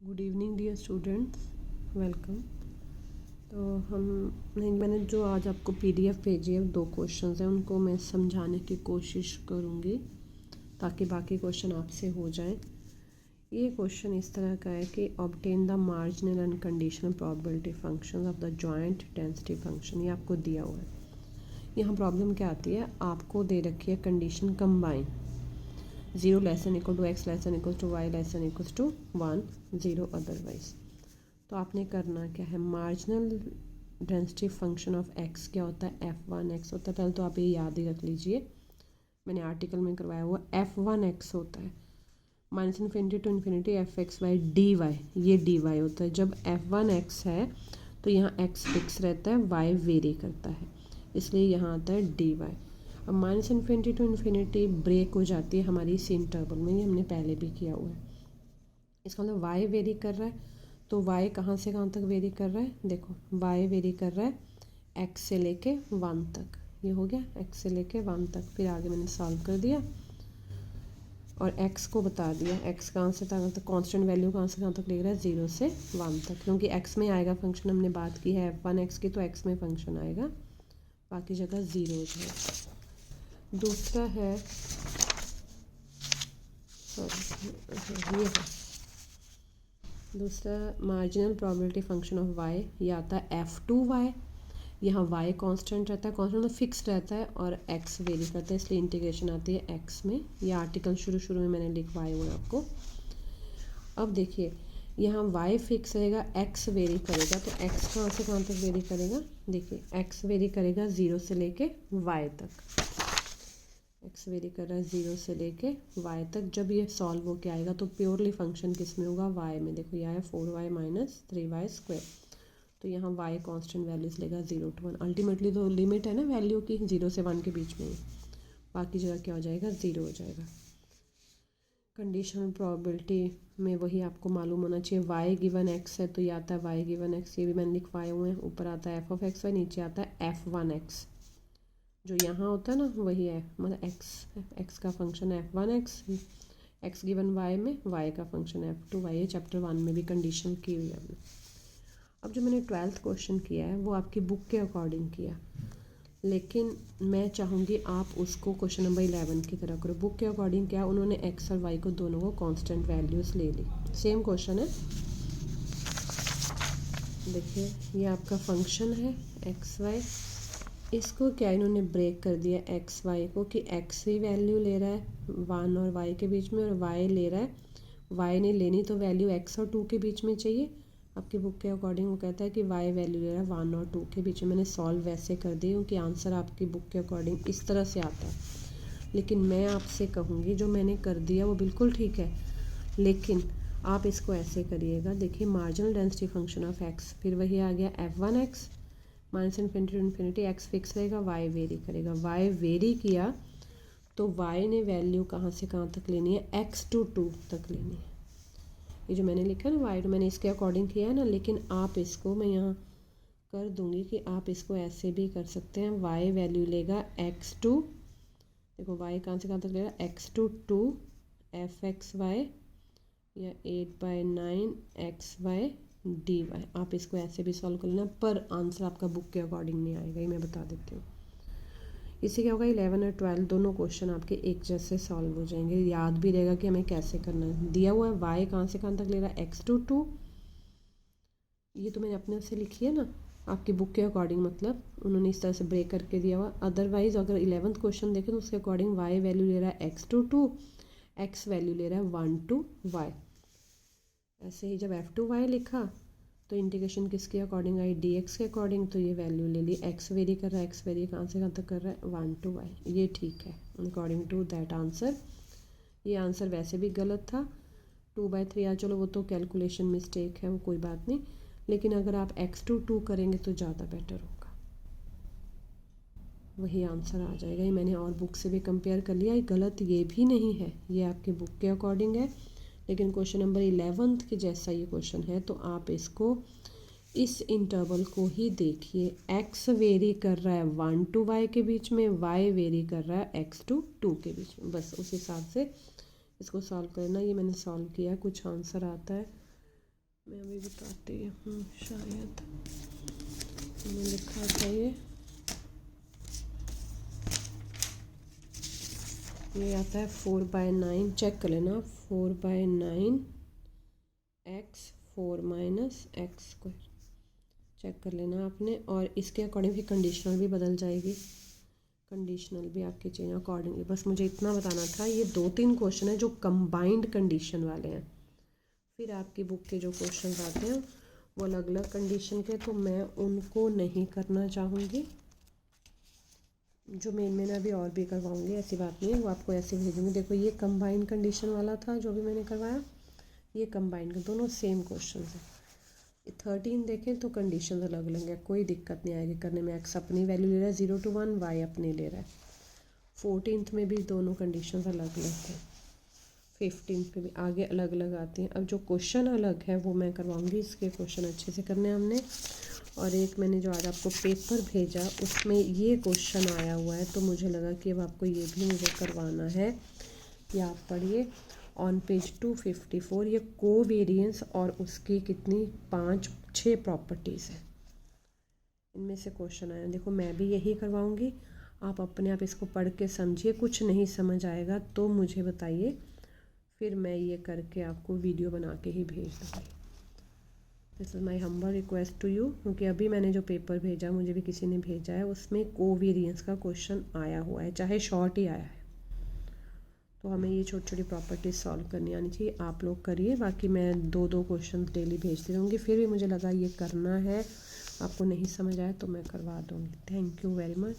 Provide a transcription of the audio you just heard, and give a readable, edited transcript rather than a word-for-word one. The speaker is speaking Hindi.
Good evening dear students, welcome. तो मैंने जो आज आपको पीडीएफ भेजी है 2 क्वेश्चंस हैं, उनको मैं समझाने की कोशिश करूँगी ताकि बाकी क्वेश्चन आपसे हो जाएं। ये क्वेश्चन इस तरह का है कि obtain the marginal and conditional probability function of the joint density function. ये आपको दिया हुआ है। यहाँ प्रॉब्लम क्या आती है, आपको दे रखी है condition combine 0 less than equal to X less than equal to Y less than equal to 1 0 otherwise. तो आपने करना क्या है, marginal density function of X क्या होता है, f1x होता है। पहले तो आप ये याद ही रख लीजिए, मैंने आर्टिकल में करवाया हुआ f1x होता है minus infinity to infinity F X Y D Y, ये डी वाई होता है। जब f1x है तो यहाँ x फिक्स रहता है, y वेरी करता है, इसलिए यहाँ आता है डी वाई। अब minus infinity to infinity break हो जाती है हमारी इस इंटरवल में, ये हमने पहले भी किया हुआ है। इसका मतलब y वेरी कर रहा है, तो y कहाँ से कहाँ तक वेरी कर रहा है, देखो y वेरी कर रहा है x से लेके 1 तक। ये हो गया x से लेके 1 तक। फिर आगे मैंने सॉल्व कर दिया और x को बता दिया, x कहाँ से कहाँ तक, कांस्टेंट वैल्यू कहाँ से कहाँ तक ले रहा है, 0 से 1 तक। क्योंकि x में आएगा फंक्शन, हमने बात की है f1x की, तो x में फंक्शन आएगा, बाकी जगह 0 हो जाएगा। दूसरा है ये है दूसरा marginal probability function of y, ये आता है f2y। यहाँ y कांस्टेंट रहता है, कांस्टेंट मतलब फिक्स रहता है, और x वेरी करता है, इसलिए इंटीग्रेशन आती है x में। ये आर्टिकल शुरू में मैंने लिखवाए हुए आपको। अब देखिए यहाँ y फिक्स रहेगा, x वेरी करेगा, तो x कहाँ से कहाँ तक वेरी करेगा, देखिए x वेरी करेगा 0 से लेके y तक। x वेरी कर रहा है 0 से लेके y तक। जब ये सॉल्व होके आएगा तो प्योरली फंक्शन किस में होगा, y में। देखो यह है 4y माइनस 3y स्क्वायर, तो यहाँ y कांस्टेंट वैल्यूज लेगा 0 to 1। अल्टीमेटली तो लिमिट है ना वैल्यू की 0 से 1 के बीच में ही, बाकी जगह क्या हो जाएगा, 0 हो जाएगा। कंडीशनल प्रोबेबिलिटी में वही आपको मालूम होना चाहिए, y गिवन x है तो ये आता है y गिवन x, ये भी मैंने लिखवाए हुए हैं। ऊपर आता है f ऑफ एक्स वाई, नीचे आता है f1x। जो यहाँ होता है ना वही है, मतलब x का फंक्शन है f1x, x गिवन y में y का फंक्शन है f2y। ये चैप्टर 1 में भी कंडीशन की हुई है हमने। अब जो मैंने 12th क्वेश्चन किया है वो आपकी बुक के अकॉर्डिंग किया, लेकिन मैं चाहूँगी आप उसको क्वेश्चन नंबर 11 की तरह करो। बुक के अकॉर्डिंग क्या, उन्होंने x और y को दोनों को कांस्टेंट वैल्यूज़ ले ली। सेम क्वेश्चन है, देखिए ये आपका फंक्शन है एक्स वाई, इसको क्या इन्होंने ब्रेक कर दिया एक्स वाई को, कि एक्स ही वैल्यू ले रहा है 1 और y के बीच में, और y ले रहा है, y ने लेनी तो वैल्यू x और 2 के बीच में चाहिए। आपकी बुक के अकॉर्डिंग वो कहता है कि y वैल्यू ले रहा है 1 और 2 के बीच में। मैंने सॉल्व वैसे कर दी क्योंकि आंसर आपकी बुक के अकॉर्डिंग इस तरह से आता है, लेकिन मैं आपसे कहूँगी जो मैंने कर दिया वो बिल्कुल ठीक है, लेकिन आप इसको ऐसे करिएगा। देखिए marginal density function of x, फिर वही आ गया f1x minus infinity to infinity, X fix रहेगा, y वेरी करेगा। y वेरी किया तो y ने वैल्यू कहाँ से कहाँ तक लेनी है, x to 2 तक लेनी है। ये जो मैंने लिखा है ना y, तो मैंने इसके अकॉर्डिंग किया है ना, लेकिन आप इसको मैं यहाँ कर दूँगी कि आप इसको ऐसे भी कर सकते हैं। y वैल्यू लेगा x to, देखो y कहाँ से कहाँ तक लेगा, x to 2 f(x(y) या 8/9 xy dy। आप इसको ऐसे भी सॉल्व कर लेना, पर आंसर आपका बुक के अकॉर्डिंग नहीं आएगा, ये मैं बता देती हूँ। इससे क्या होगा, 11 और 12 दोनों क्वेश्चन आपके एक जैसे सॉल्व हो जाएंगे, याद भी रहेगा कि हमें कैसे करना है। दिया हुआ है y कहाँ से कहाँ तक ले रहा है, x to 2, ये तो मैंने अपने से लिखी है ना, आपकी बुक के अकॉर्डिंग मतलब उन्होंने इस तरह से ब्रेक करके दिया हुआ। अदरवाइज अगर 11th क्वेश्चन देखें तो उसके अकॉर्डिंग y वैल्यू ले रहा है x to 2, x वैल्यू ले रहा है 1 to y। ऐसे ही जब f2y लिखा तो इंटीग्रेशन किसके अकॉर्डिंग आई, dx के अकॉर्डिंग, तो ये वैल्यू ले ली। x वेरी कर रहा है, x वेरी कहाँ से कहाँ तक कर रहा है, 1 to y। ये ठीक है अकॉर्डिंग टू दैट आंसर। ये आंसर वैसे भी गलत था, 2/3 चलो वो तो कैलकुलेशन मिस्टेक है, वो कोई बात नहीं, लेकिन अगर आप x to 2 करेंगे तो ज़्यादा बेटर होगा, वही आंसर आ जाएगा। ये मैंने और बुक से भी कंपेयर कर लिया, ये गलत ये भी नहीं है, ये आपके बुक के अकॉर्डिंग है, लेकिन क्वेश्चन नंबर 11 के जैसा ये क्वेश्चन है, तो आप इसको इस इंटरवल को ही देखिए। x वेरी कर रहा है 1 to y के बीच में, y वेरी कर रहा है x to 2 के बीच में, बस उस हिसाब से इसको सॉल्व करना। ये मैंने सॉल्व किया, कुछ आंसर आता है मैं अभी बताती हूँ, शायद मैंने लिखा था ये आता है 4/9, चेक कर लेना, 4/9 x 4 - x², चेक कर लेना आपने। और इसके अकॉर्डिंग फिर कंडीशनल भी बदल जाएगी, कंडीशनल भी आपके चेंज अकॉर्डिंगली। बस मुझे इतना बताना था। ये 2-3 क्वेश्चन है जो कंबाइंड कंडीशन वाले हैं, फिर आपकी बुक के जो क्वेश्चन आते हैं वो अलग अलग कंडीशन के, तो मैं उनको नहीं करना चाहूँगी। जो मेन अभी और भी करवाऊँगी, ऐसी बात नहीं है, वो आपको ऐसे भेजूँगी। देखो ये कंबाइंड कंडीशन वाला था जो भी मैंने करवाया, ये कंबाइंड, दोनों सेम क्वेश्चन है। 13 देखें तो कंडीशन अलग अलग है, कोई दिक्कत नहीं आएगी करने में। एक्स अपनी वैल्यू ले रहा है 0 to 1, वाई अपनी ले रहा है। 14th में भी दोनों कंडीशन अलग अलग हैं, 15th में भी आगे अलग अलग आती हैं। अब जो क्वेश्चन अलग है वो मैं करवाऊँगी, इसके क्वेश्चन अच्छे से करने हमने। और एक मैंने जो आज आपको पेपर भेजा उसमें ये क्वेश्चन आया हुआ है, तो मुझे लगा कि अब आपको ये भी मुझे करवाना है। ये आप पढ़िए ऑन पेज 254, ये कोवेरिएंस और उसकी कितनी 5-6 प्रॉपर्टीज़ है, इनमें से क्वेश्चन आया। देखो मैं भी यही करवाऊँगी, आप अपने आप इसको पढ़ के समझिए। कुछ नहीं समझ आएगा तो मुझे बताइए, फिर मैं ये करके आपको वीडियो बना के ही भेज दूँगी। This is my humble request to you, क्योंकि अभी मैंने जो पेपर भेजा, मुझे भी किसी ने भेजा है, उसमें कोवेरिएंस का क्वेश्चन आया हुआ है, चाहे शॉर्ट ही आया है। तो हमें ये छोटी छोटी प्रॉपर्टीज सॉल्व करनी आनी चाहिए। आप लोग करिए, बाकी मैं 2-2 क्वेश्चन डेली भेजती रहूँगी। फिर भी मुझे लगा ये करना है, आपको नहीं समझ आया तो मैं करवा दूँगी। Thank you very much.